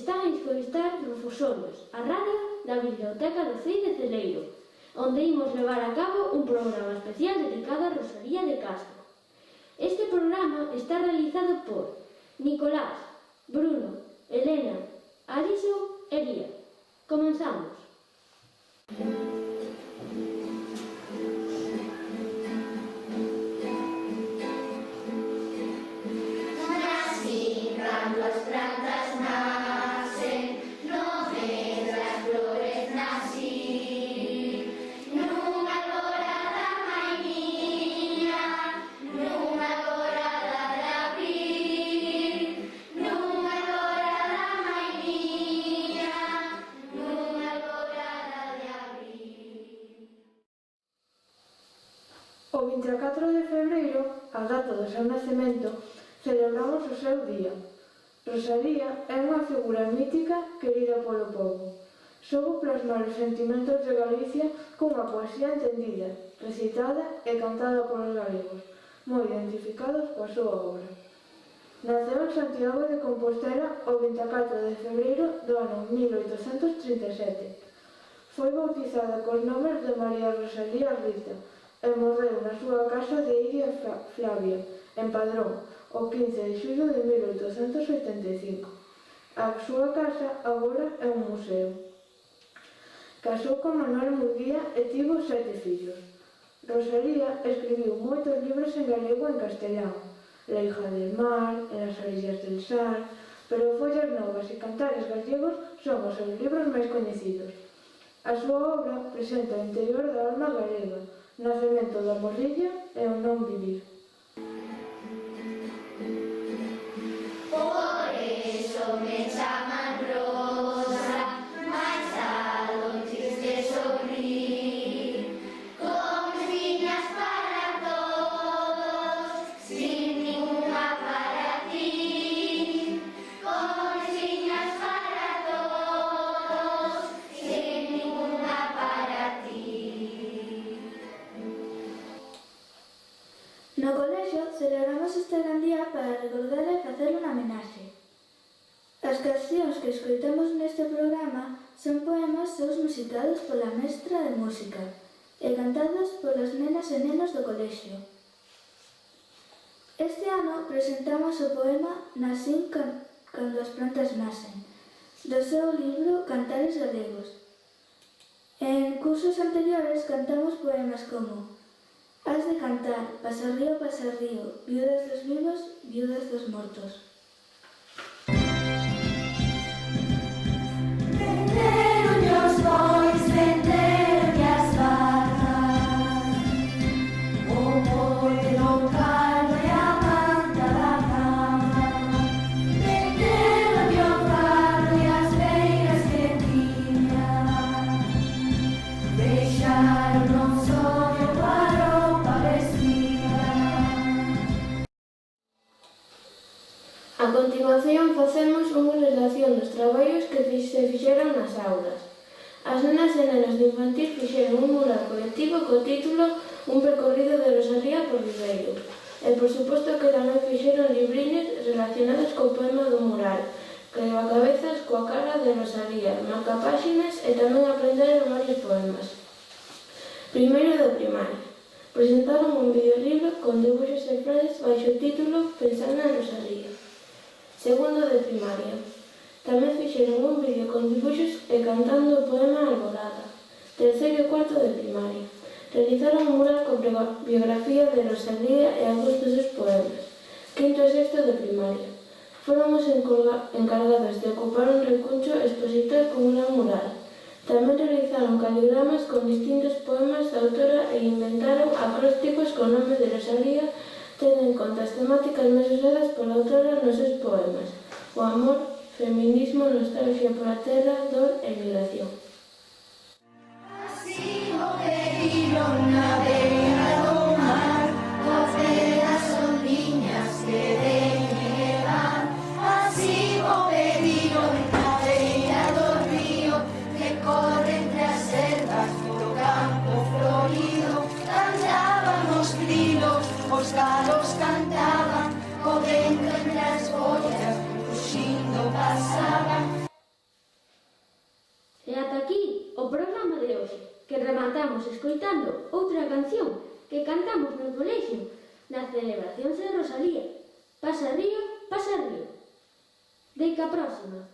están a escoitar Rufosorios, a radio da Biblioteca do Cei de Celeiro, onde imos levar a cabo un programa especial dedicado a Rosalía de Castro. Este programa está realizado por Nicolás, Bruno, Elena, Aliso e Lía. Comenzamos. O 24 de febreiro, a data do seu nacemento, celebramos o seu día. Rosalía é unha figura mítica querida polo pobo. Soubo plasmar os sentimentos de Galicia cunha poesía entendida, recitada e cantada polos galegos, moi identificados coa súa obra. Naceu en Santiago de Compostela o 24 de febreiro do ano 1837. Foi bautizada cos nomes de María Rosalía Rita e morreu na súa casa de Iria Flavia, en Padrón, o 15 de xullo de 1885. A súa casa agora é un museo. Casou con Manuel Murguía e tivo 7 fillos. Rosalía escribiu moitos libros en galego e en castelán, La hija del mar, En las orillas del Sar, pero Follas novas e Cantares gallegos son os seus libros máis coñecidos. A súa obra presenta o interior da alma galega, nacemento da morrilla e o non vivir. Por eso me chaman Rosa, máis algo triste sorrir, con viñas para todos, sin ninguna para ti, con viñas para todos, sin ninguna para ti. No colexio celebramos este gran día para recordar e facer unha homenaxe. As cancións que escoitamos neste programa son poemas seus musicados pola mestra de música e cantados polas nenas e nenos do colexio. Este ano presentamos o poema Nacín cando as plantas nacen, do seu libro Cantares galegos. En cursos anteriores cantamos poemas como Has de cantar, pasa río, viudas dos vivos, viudas dos mortos. Venderon os bois, venderon as vacas, o modelo caldo e a manta da cama. Venderon o carro e as veiras que tiña, deixaron non só A continuación facemos unha relación dos traballos que se fixeron nas aulas. As nenas e nenos de infantil fixeron un mural colectivo co título Un percorrido de Rosalía por Viveiro. E por suposto que tamén fixeron libriñas relacionadas co poema do mural, Crebacabezas coa cara de Rosalía, marcapáxinas e tamén aprenderon varios poemas. Primeiro de primaria. Presentaron un videolibro con debuxos e frases baixo o título Pensando en Rosalía. Segundo de primaria. Tamén fixeron un vídeo con dibuxos e cantando o poema Alborada. Terceiro e cuarto de primaria. Realizaron un mural con biografía de Rosalía e algúns dos seus poemas. Quinto e sexto de primaria. Foron os encargados de ocupar un recuncho expositor con un gran mural. Tamén realizaron caligramas con distintos poemas da autora e inventaron acrósticos co nome de Rosalía, tendo en conta as temáticas máis usadas pola autora nos seus poemas: o amor, feminismo, nostalgia pola terra, dor e migración. Así o pediron na beira do mar, os velas son liñas que deben levar. Así o pediron na beira do río, que corre entre as selvas do campo florido. Cantaban os grilos, os galos cantaban, o vento entre as follas, fuxindo pasaban. que rematamos escoitando outra canción que cantamos no colexio nas celebracións de Rosalía. Pasa río, pasa río. Deica próxima.